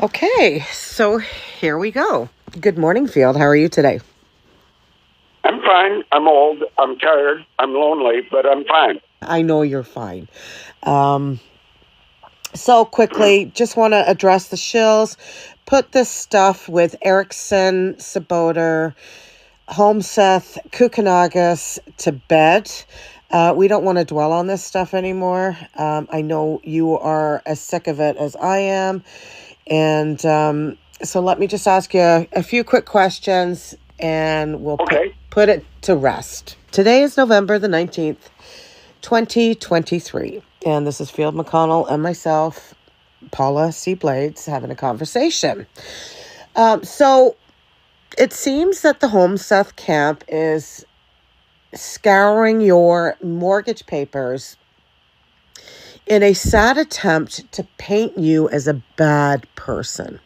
Okay, so here we go. Good morning, Field. How are you today? I'm fine. I'm old. I'm tired. I'm lonely, but I'm fine. I know you're fine. So quickly, just want to address the shills. Put this stuff with Erickson, Czeboatar, Holmseth, Koukounakis to bed. We don't want to dwell on this stuff anymore. I know you are as sick of it as I am. And so let me just ask you a few quick questions and we'll put it to rest. Today is November the 19th, 2023. And this is Field McConnell and myself, Paula C. Blades, having a conversation. So it seems that the Holmseth camp is scouring your mortgage papers in a sad attempt to paint you as a bad person.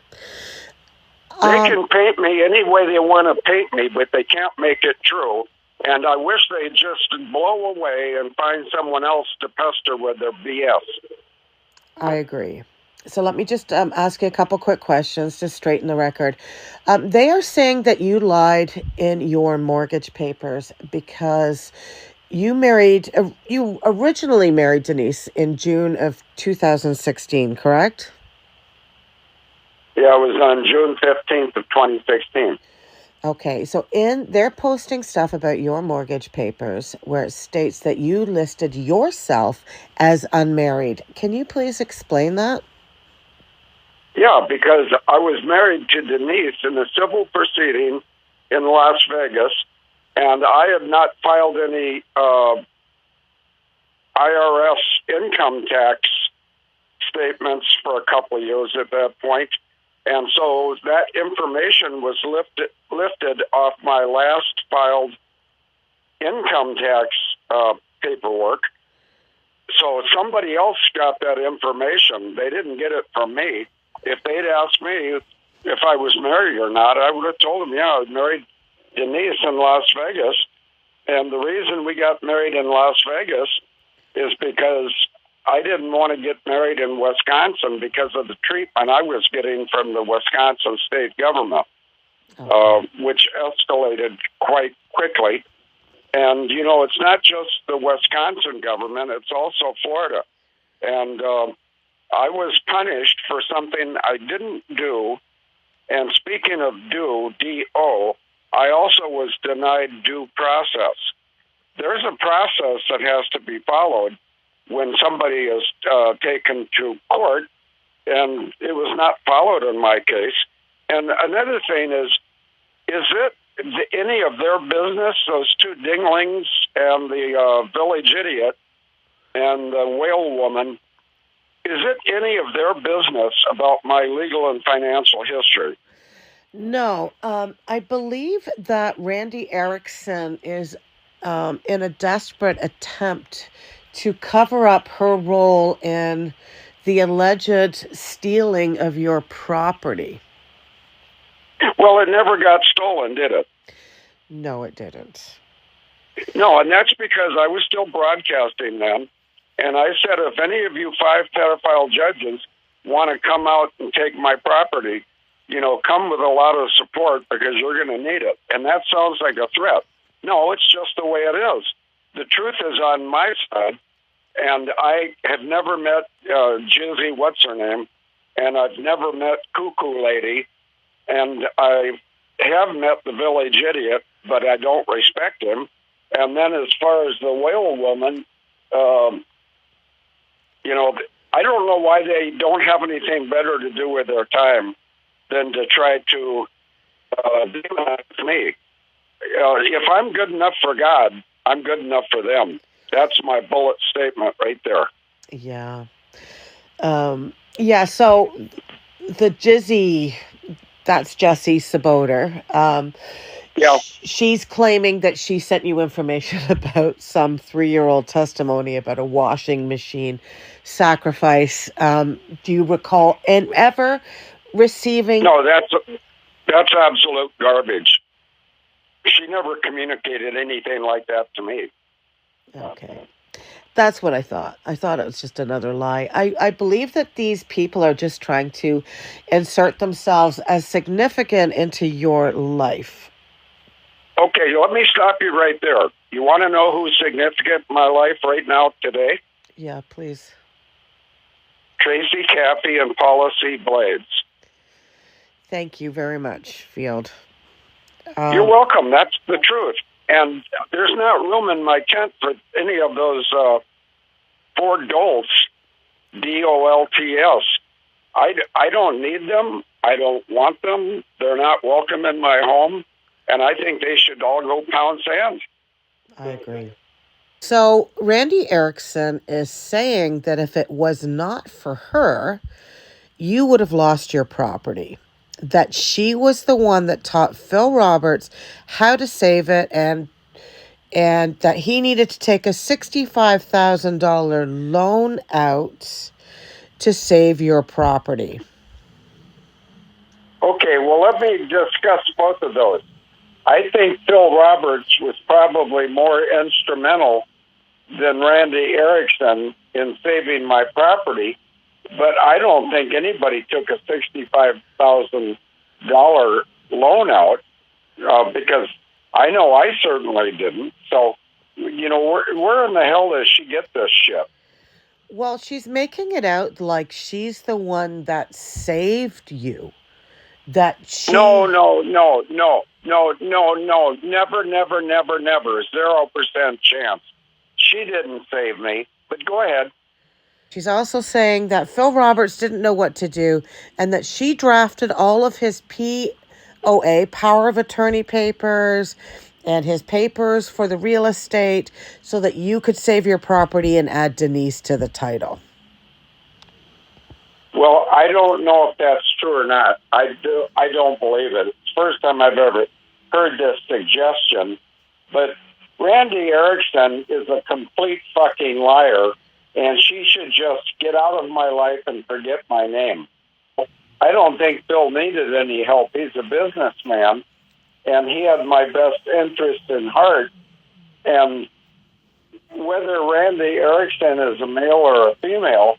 They can paint me any way they want to paint me, but they can't make it true. And I wish they'd just blow away and find someone else to pester with their BS. I agree. So let me just ask you a couple quick questions to straighten the record. They are saying that you lied in your mortgage papers because you originally married Denise in June of 2016, correct? Yeah, it was on June 15th of 2016. Okay, so they're posting stuff about your mortgage papers where it states that you listed yourself as unmarried. Can you please explain that? Yeah, because I was married to Denise in a civil proceeding in Las Vegas, and I had not filed any IRS income tax statements for a couple of years at that point. And so that information was lifted off my last filed income tax paperwork. So somebody else got that information. They didn't get it from me. If they'd asked me if I was married or not, I would have told them, yeah, I was married Denise in Las Vegas. And the reason we got married in Las Vegas is because I didn't want to get married in Wisconsin because of the treatment I was getting from the Wisconsin state government, which escalated quite quickly. And, you know, it's not just the Wisconsin government, it's also Florida. And I was punished for something I didn't do. And speaking of D-O, I also was denied due process. There's a process that has to be followed when somebody is taken to court, and it was not followed in my case. And another thing is it any of their business, those two dinglings and the village idiot and the whale woman, is it any of their business about my legal and financial history? No, I believe that Randi Erickson is in a desperate attempt to cover up her role in the alleged stealing of your property. Well, it never got stolen, did it? No, it didn't. No, and that's because I was still broadcasting then. And I said, if any of you 5 pedophile judges want to come out and take my property, you know, come with a lot of support because you're going to need it. And that sounds like a threat. No, it's just the way it is. The truth is on my side, and I have never met Jessie, what's her name, and I've never met Cuckoo Lady, and I have met the village idiot, but I don't respect him. And then as far as the whale woman, you know, I don't know why they don't have anything better to do with their time than to try to demonize me. If I'm good enough for God, I'm good enough for them. That's my bullet statement right there. Yeah. So the Jessie, that's Jessie Czeboatar. She's claiming that she sent you information about some 3-year-old testimony about a washing machine sacrifice. Do you recall ever receiving? No, that's absolute garbage. She never communicated anything like that to me. Okay. That's what I thought. I thought it was just another lie. I believe that these people are just trying to insert themselves as significant into your life. Okay, let me stop you right there. You want to know who's significant in my life right now today? Yeah, please. Tracy Caffey and Paula C. Blades. Thank you very much, Field. You're welcome. That's the truth. And there's not room in my tent for any of those four dolts, D-O-L-T-S. I don't need them. I don't want them. They're not welcome in my home. And I think they should all go pound sand. I agree. So Randi Erickson is saying that if it was not for her, you would have lost your property. That she was the one that taught Phil Roberts how to save it, and that he needed to take a $65,000 loan out to save your property. Okay, well, let me discuss both of those. I think Phil Roberts was probably more instrumental than Randi Erickson in saving my property, but I don't think anybody took a $65,000 loan out because I know I certainly didn't. So, where in the hell does she get this shit? Well, she's making it out like she's the one that saved you. That she... No, never, 0% chance. She didn't save me, but go ahead. She's also saying that Phil Roberts didn't know what to do and that she drafted all of his POA, power of attorney papers, and his papers for the real estate so that you could save your property and add Denise to the title. Well, I don't know if that's true or not. I don't believe it. It's the first time I've ever heard this suggestion. But Randi Erickson is a complete fucking liar, and she should just get out of my life and forget my name. I don't think Phil needed any help. He's a businessman, and he had my best interest in heart. And whether Randi Erickson is a male or a female,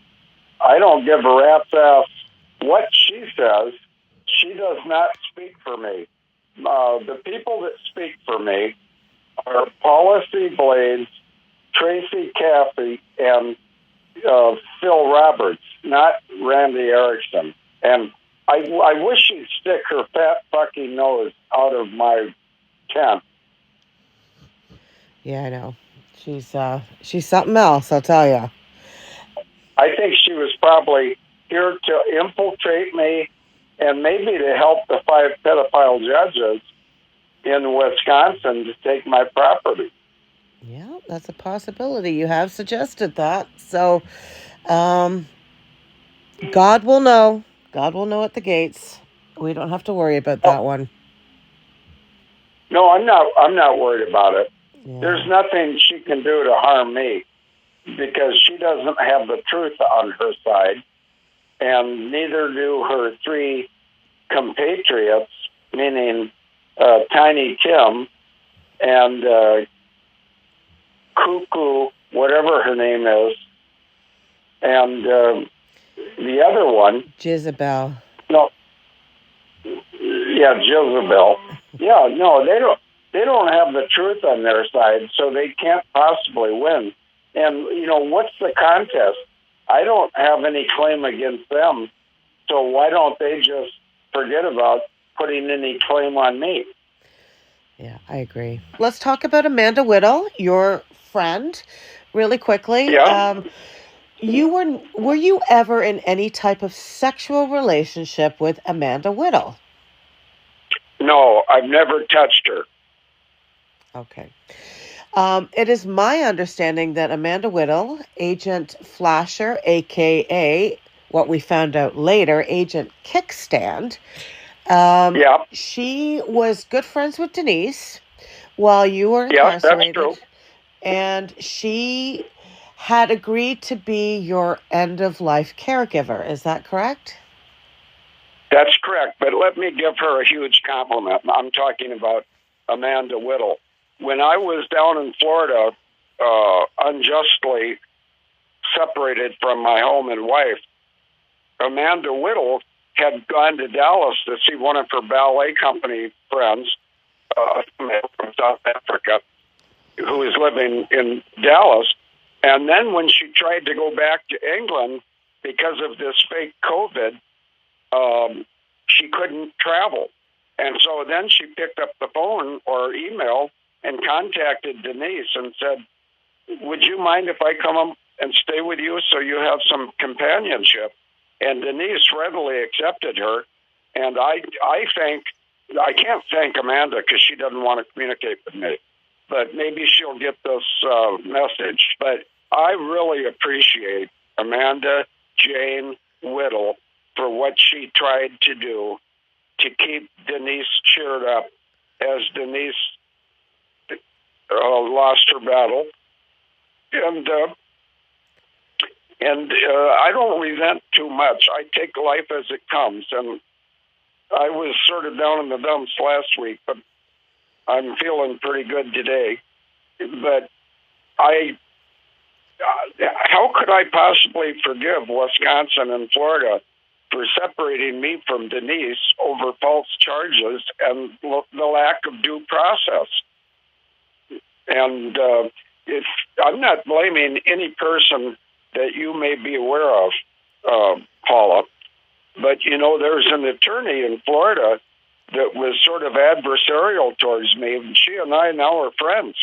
I don't give a rat's ass what she says. She does not speak for me. The people that speak for me are Paula C. Blades, Tracy Caffey, and Phil Roberts, not Randi Erickson. And I wish she'd stick her fat fucking nose out of my tent. Yeah, I know. She's something else, I'll tell you. I think she was probably here to infiltrate me and maybe to help the 5 pedophile judges in Wisconsin to take my property. Yeah, that's a possibility. You have suggested that. So, God will know. God will know at the gates. We don't have to worry about that one. No, I'm not worried about it. Yeah. There's nothing she can do to harm me because she doesn't have the truth on her side, and neither do her 3 compatriots, meaning Tiny Tim and Cuckoo, whatever her name is, and the other one, Jezebel. No, yeah, Jezebel. Yeah, no, they don't have the truth on their side, so they can't possibly win. And what's the contest? I don't have any claim against them, so why don't they just forget about putting any claim on me? Yeah, I agree. Let's talk about Amanda Whittle, your friend, really quickly. Yeah. Were you ever in any type of sexual relationship with Amanda Whittle? No, I've never touched her. Okay. It is my understanding that Amanda Whittle, Agent Flasher, a.k.a. what we found out later, Agent Kickstand, she was good friends with Denise while you were incarcerated. Yeah, that's true. And she had agreed to be your end-of-life caregiver. Is that correct? That's correct, but let me give her a huge compliment. I'm talking about Amanda Whittle. When I was down in Florida unjustly separated from my home and wife. Amanda Whittle had gone to Dallas to see one of her ballet company friends from South Africa who is living in Dallas. And then when she tried to go back to England because of this fake COVID, she couldn't travel. And so then she picked up the phone or email and contacted Denise and said, would you mind if I come and stay with you so you have some companionship? And Denise readily accepted her. And I can't thank Amanda because she doesn't want to communicate with me, but maybe she'll get this message. But I really appreciate Amanda Jane Whittle for what she tried to do to keep Denise cheered up as Denise lost her battle. And I don't resent too much. I take life as it comes. And I was sort of down in the dumps last week, but I'm feeling pretty good today. But how could I possibly forgive Wisconsin and Florida for separating me from Denise over false charges and the lack of due process? And if I'm not blaming any person that you may be aware of, Paula, but, there's an attorney in Florida that was sort of adversarial towards me, and she and I now are friends.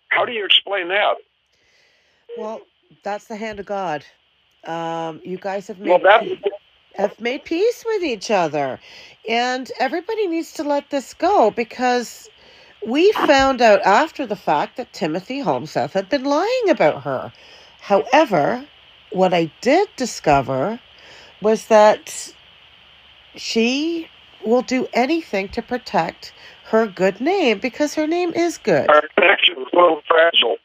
How do you explain that? Well, that's the hand of God. You guys have made peace with each other, and everybody needs to let this go, because we found out after the fact that Timothy Holmseth had been lying about her. However, what I did discover was that she will do anything to protect her good name, because her name is good. Our connection is a little fragile.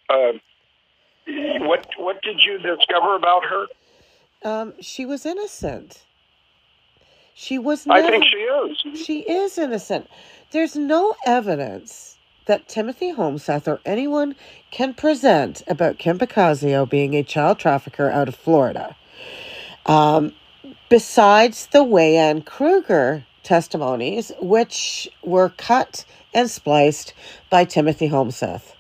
What did you discover about her? She was innocent. She was I think she is. She is innocent. There's no evidence that Timothy Holmseth or anyone can present about Kim Picasso being a child trafficker out of Florida. Besides the Wayan Kruger testimonies, which were cut and spliced by Timothy Holmseth.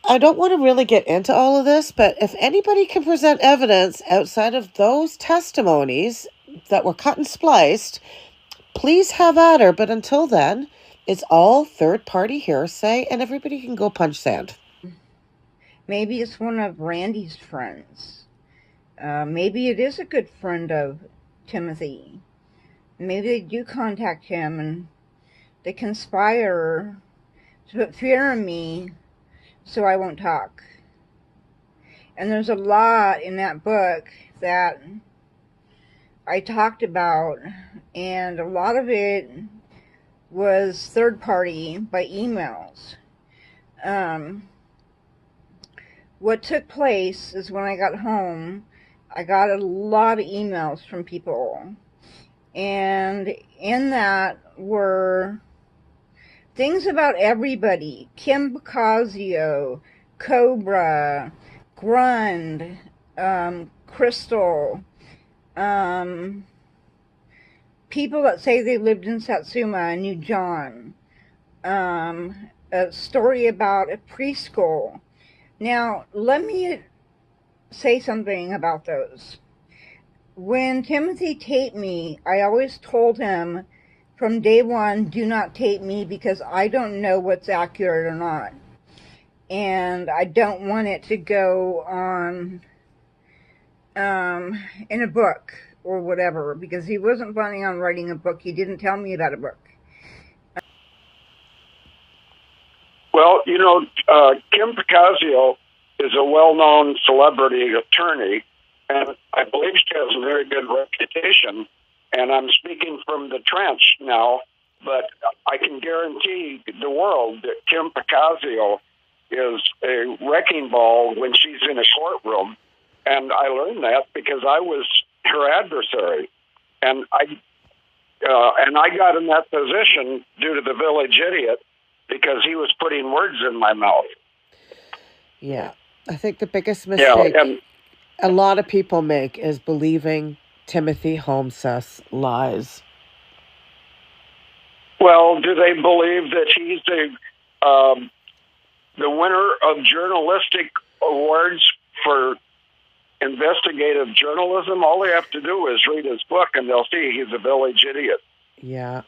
I don't want to really get into all of this, but if anybody can present evidence outside of those testimonies that were cut and spliced, please have at her. But until then, it's all third-party hearsay, and everybody can go punch sand. Maybe it's one of Randi's friends. Maybe it is a good friend of Timothy. Maybe they do contact him and they conspire to put fear in me so I won't talk. And there's a lot in that book that I talked about, and a lot of it was third party by emails. What took place is when I got home, I got a lot of emails from people, and in that were things about everybody: Kim Picasso, Cobra, Grund, Crystal, people that say they lived in Satsuma and knew John, a story about a preschool. Now, let me say something about those. When Timothy taped me, I always told him from day one, do not tape me, because I don't know what's accurate or not. And I don't want it to go on in a book or whatever, because he wasn't planning on writing a book. He didn't tell me about a book. Well, Kim Picasso is a well-known celebrity attorney, and I believe she has a very good reputation. And I'm speaking from the trench now, but I can guarantee the world that Kim Picasso is a wrecking ball when she's in a courtroom. And I learned that because I was her adversary. And I got in that position due to the village idiot, because he was putting words in my mouth. Yeah. I think the biggest Yeah, mistake and a lot of people make is believing Timothy Holmseth's lies. well, do they believe that he's the winner of journalistic awards for investigative journalism? All they have to do is read his book, and they'll see he's a village idiot. Yeah.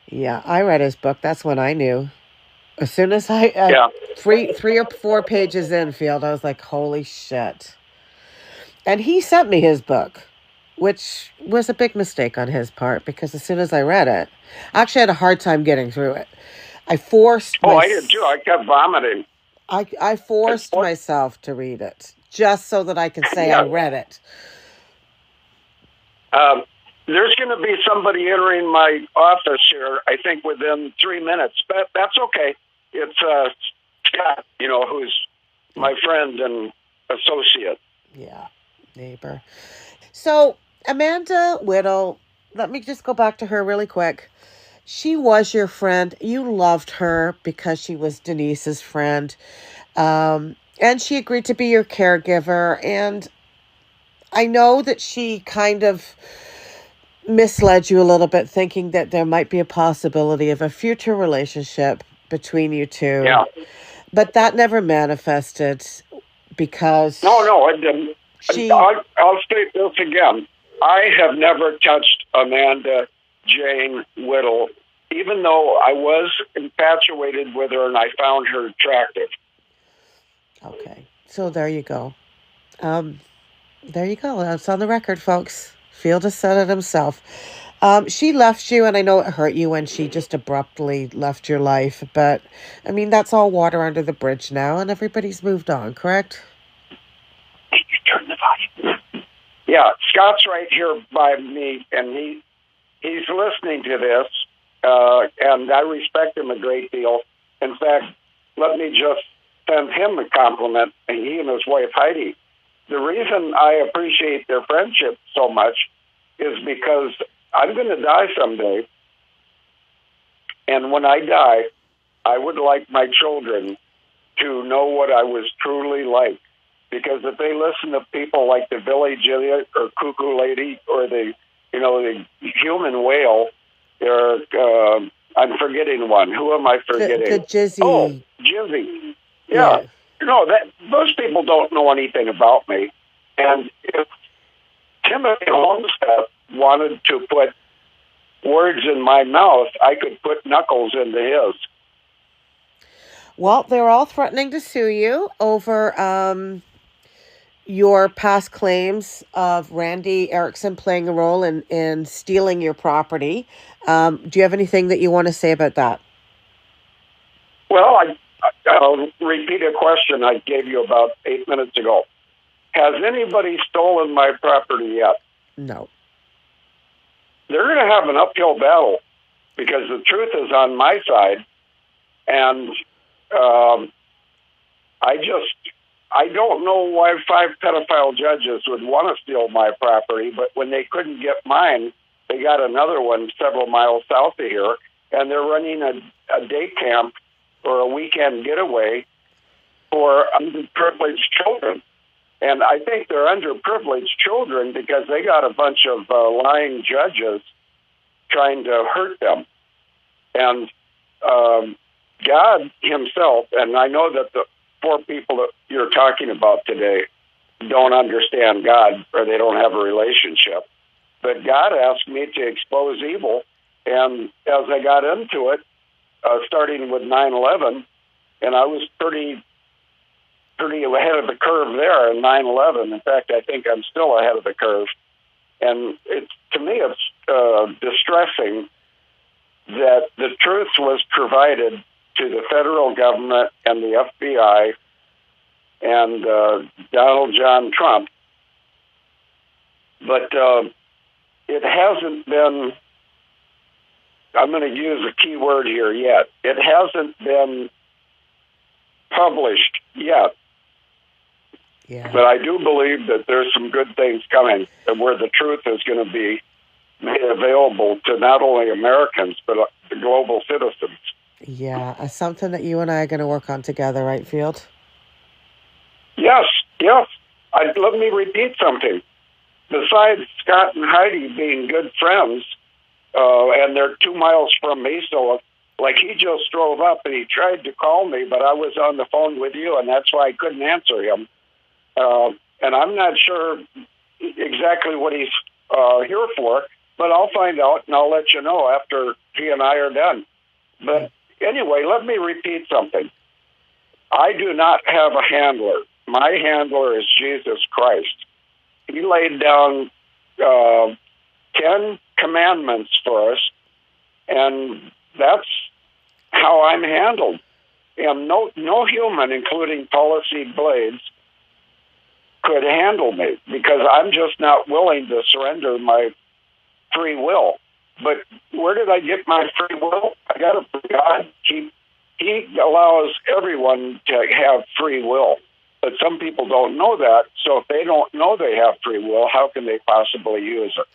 Yeah, I read his book. That's when I knew. As soon as I, Yeah. 3 or 4 pages in, Field, I was like, holy shit. And he sent me his book, which was a big mistake on his part, because as soon as I read it, I actually had a hard time getting through it. I forced I did too. I kept vomiting. I forced myself to read it, just so that I can say I read it. There's going to be somebody entering my office here, I think, within 3 minutes. But that's okay. It's Scott, who's my friend and associate. Yeah, neighbor. So, Amanda Whittle, let me just go back to her really quick. She was your friend. You loved her because she was Denise's friend. And she agreed to be your caregiver. And I know that she kind of misled you a little bit, thinking that there might be a possibility of a future relationship between you two. Yeah. But that never manifested because... No, it didn't. I'll state this again. I have never touched Amanda Jane Whittle, even though I was infatuated with her and I found her attractive. Okay. So there you go. There you go. That's on the record, folks. Field has said it himself. She left you, and I know it hurt you when she just abruptly left your life, but, I mean, that's all water under the bridge now, and everybody's moved on, correct? Can you turn the volume? Yeah, Scott's right here by me, and he's listening to this, and I respect him a great deal. In fact, let me just send him a compliment, and he and his wife, Heidi. The reason I appreciate their friendship so much is because I'm going to die someday. And when I die, I would like my children to know what I was truly like. Because if they listen to people like the village idiot or cuckoo lady or the human whale, I'm forgetting one. Who am I forgetting? The Jizzy. Oh, Jizzy. Yeah. Those people don't know anything about me. And if Timothy Holmseth wanted to put words in my mouth, I could put knuckles into his. Well, they're all threatening to sue you over your past claims of Randi Erickson playing a role in stealing your property. Do you have anything that you want to say about that? Well, I'll repeat a question I gave you about 8 minutes ago. Has anybody stolen my property yet? No. They're going to have an uphill battle because the truth is on my side. And I don't know why 5 pedophile judges would want to steal my property, but when they couldn't get mine, they got another one several miles south of here, and they're running a day camp or a weekend getaway for underprivileged children. And I think they're underprivileged children because they got a bunch of lying judges trying to hurt them. And God himself, and I know that the 4 people that you're talking about today don't understand God or they don't have a relationship. But God asked me to expose evil. And as I got into it, starting with 9/11, and I was pretty ahead of the curve there in 9/11. In fact, I think I'm still ahead of the curve. And to me, it's distressing that the truth was provided to the federal government and the FBI and Donald John Trump. But it hasn't been, I'm going to use a key word here yet, it hasn't been published yet. Yeah. But I do believe that there's some good things coming and where the truth is going to be made available to not only Americans, but the global citizens. Yeah, something that you and I are going to work on together, right, Field? Yes, yes. Let me repeat something. Besides Scott and Heidi being good friends, and they're 2 miles from me, so like he just drove up and he tried to call me, but I was on the phone with you, and that's why I couldn't answer him. And I'm not sure exactly what he's here for, but I'll find out and I'll let you know after he and I are done. But anyway, let me repeat something. I do not have a handler. My handler is Jesus Christ. He laid down 10 commandments for us, and that's how I'm handled. And no human, including policy blades, could handle me because I'm just not willing to surrender my free will. But where did I get my free will? I got it from God. He allows everyone to have free will. But some people don't know that. So if they don't know they have free will, how can they possibly use it?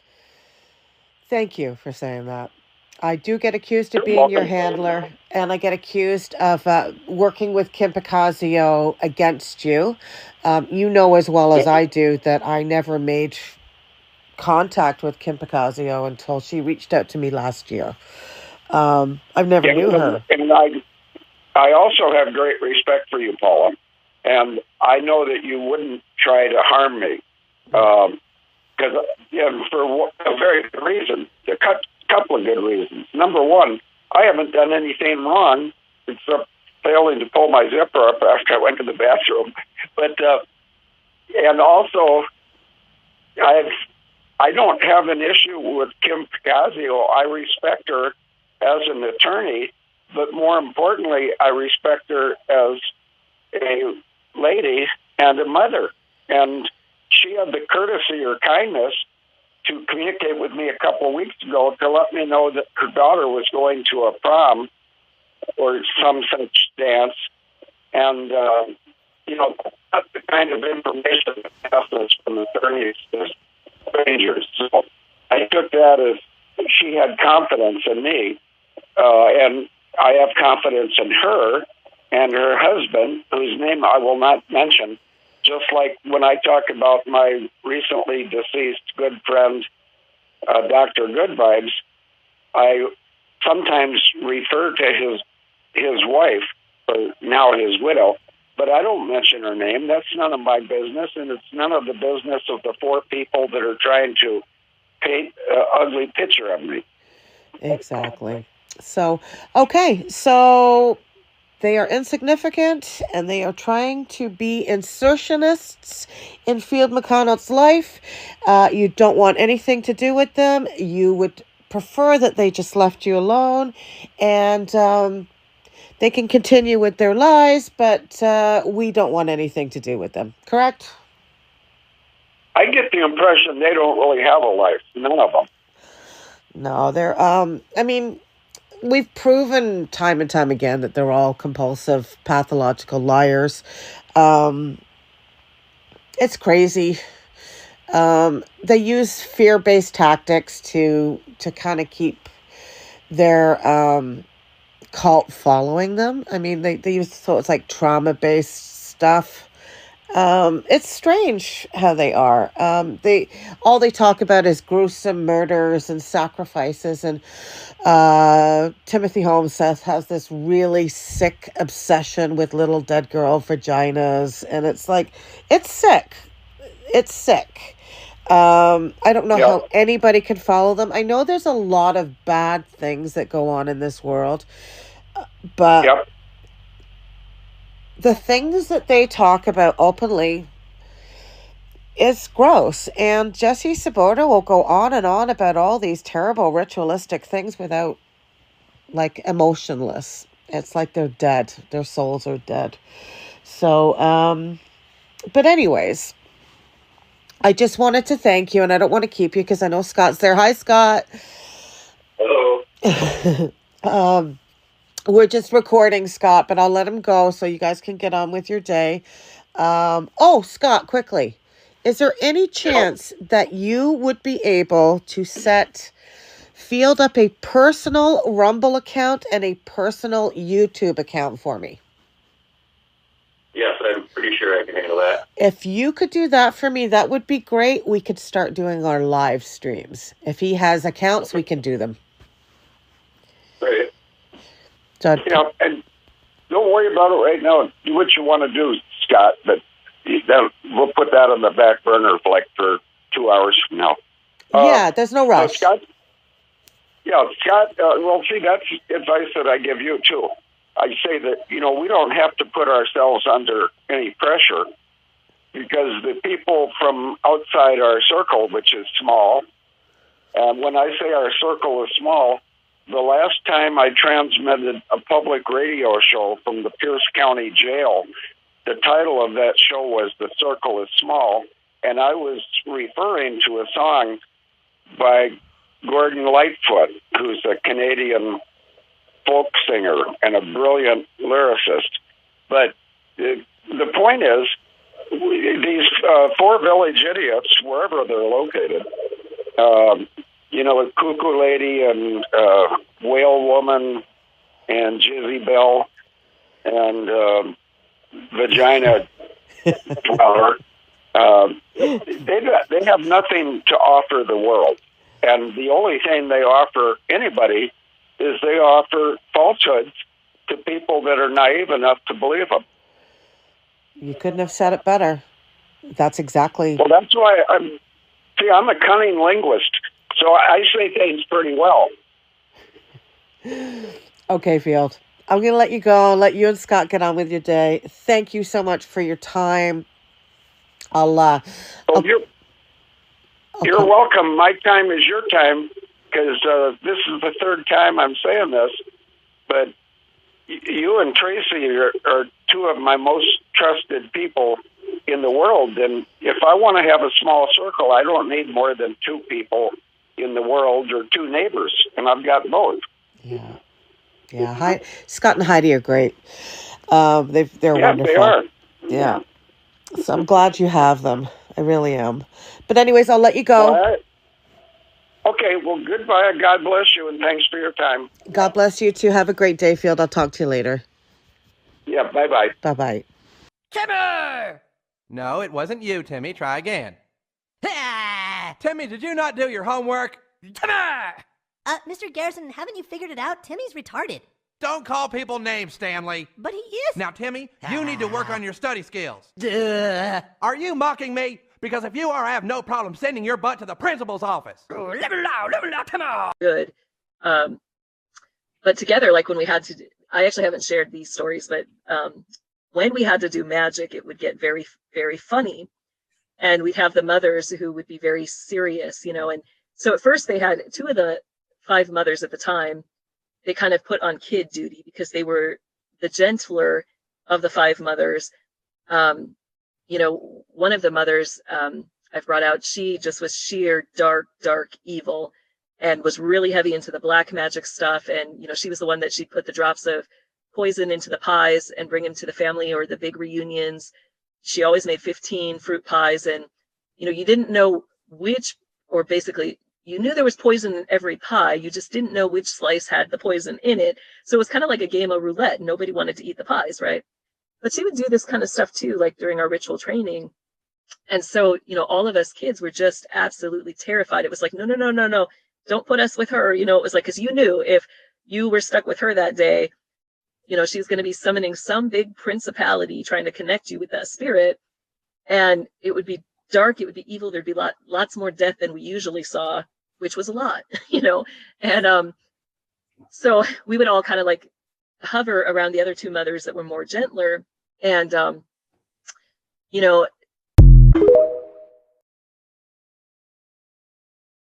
Thank you for saying that. I do get accused of being your handler, and I get accused of working with Kim Picasio against you. You know as well as I do that I never made contact with Kim Picasio until she reached out to me last year. I've never knew her. And I also have great respect for you, Paula. And I know that you wouldn't try to harm me. Because for a very good reason, a couple of good reasons. Number one, I haven't done anything wrong except failing to pull my zipper up after I went to the bathroom. But and also, I don't have an issue with Kim Picasio. I respect her as an attorney, but more importantly, I respect her as a lady and a mother. And she had the courtesy or kindness to communicate with me a couple of weeks ago to let me know that her daughter was going to a prom or some such dance. And, that's the kind of information that passes from attorneys to strangers. So I took that as she had confidence in me, and I have confidence in her and her husband, whose name I will not mention, just like when I talk about my recently deceased good friend, Dr. Good Vibes, I sometimes refer to his wife, or now his widow, but I don't mention her name. That's none of my business, and it's none of the business of the 4 people that are trying to paint an ugly picture of me. Exactly. So, okay, so they are insignificant, and they are trying to be insertionists in Field McConnell's life. You don't want anything to do with them. You would prefer that they just left you alone, and they can continue with their lives, but we don't want anything to do with them. Correct? I get the impression they don't really have a life. None of them. No, they're, we've proven time and time again that they're all compulsive, pathological liars. It's crazy. They use fear-based tactics to kind of keep their cult following them. They use, so it's like trauma-based stuff. It's strange how they are. They talk about is gruesome murders and sacrifices, and Timothy Holmseth has this really sick obsession with little dead girl vaginas, and it's like, it's sick. It's sick. I don't know how anybody can follow them. I know there's a lot of bad things that go on in this world, but the things that they talk about openly is gross. And Jessie Czeboatar will go on and on about all these terrible ritualistic things without, emotionless. It's like they're dead. Their souls are dead. So, but anyways, I just wanted to thank you, and I don't want to keep you because I know Scott's there. Hi, Scott. Hello. We're just recording, Scott, but I'll let him go so you guys can get on with your day. Scott, quickly. Is there any chance that you would be able to field up a personal Rumble account and a personal YouTube account for me? Yes, I'm pretty sure sure I can handle that. If you could do that for me, that would be great. We could start doing our live streams. If he has accounts, we can do them. Right. So, and don't worry about it right now. Do what you want to do, Scott, but we'll put that on the back burner for 2 hours from now. Yeah, there's no rush. Scott, well, see, that's advice that I give you, too. I say that, we don't have to put ourselves under any pressure because the people from outside our circle, which is small, and when I say our circle is small, the last time I transmitted a public radio show from the Pierce County Jail, the title of that show was The Circle is Small, and I was referring to a song by Gordon Lightfoot, who's a Canadian folk singer and a brilliant lyricist. But the point is, these four village idiots, wherever they're located, Cuckoo Lady and Whale Woman and Jizzy Bell and Vagina Flower, they have nothing to offer the world. And the only thing they offer anybody is they offer falsehoods to people that are naive enough to believe them. You couldn't have said it better. That's exactly... Well, that's why I'm a cunning linguist, so I say things pretty well. Okay, Field. I'm going to let you go, let you and Scott get on with your day. Thank you so much for your time. You're welcome. My time is your time, because this is the third time I'm saying this, but you and Tracy are two of my most trusted people in the world, and if I want to have a small circle, I don't need more than two people in the world or two neighbors, and I've got both. Yeah. Scott and Heidi are great. They're wonderful. They are. Yeah. So I'm glad you have them. I really am. But anyways, I'll let you go. All right. Okay, well, goodbye. God bless you, and thanks for your time. God bless you, too. Have a great day, Field. I'll talk to you later. Yeah, bye-bye. Bye-bye. Timmy! No, it wasn't you, Timmy. Try again. Timmy, did you not do your homework? Timmy! Mr. Garrison, haven't you figured it out? Timmy's retarded. Don't call people names, Stanley. But he is. Now, Timmy, you need to work on your study skills. Duh. Are you mocking me? Because if you are, I have no problem sending your butt to the principal's office. Level out, come on. Good. But together, like when we had to, I actually haven't shared these stories, but when we had to do magic, it would get very, very funny. And we'd have the mothers who would be very serious, and so at first they had two of the 5 mothers at the time, they kind of put on kid duty because they were the gentler of the 5 mothers. One of the mothers I've brought out, she just was sheer dark evil and was really heavy into the black magic stuff. And, she was the one that she'd put the drops of poison into the pies and bring them to the family or the big reunions. She always made 15 fruit pies, and, you didn't know which, or basically you knew there was poison in every pie. You just didn't know which slice had the poison in it. So it was kind of like a game of roulette. Nobody wanted to eat the pies, right? But she would do this kind of stuff too, like during our ritual training. And so, all of us kids were just absolutely terrified. It was like, no, don't put us with her. It was like, because you knew if you were stuck with her that day, she's going to be summoning some big principality trying to connect you with that spirit. And it would be dark, it would be evil. There'd be lots more death than we usually saw, which was a lot, And so we would all kind of like hover around the other 2 mothers that were more gentler. And,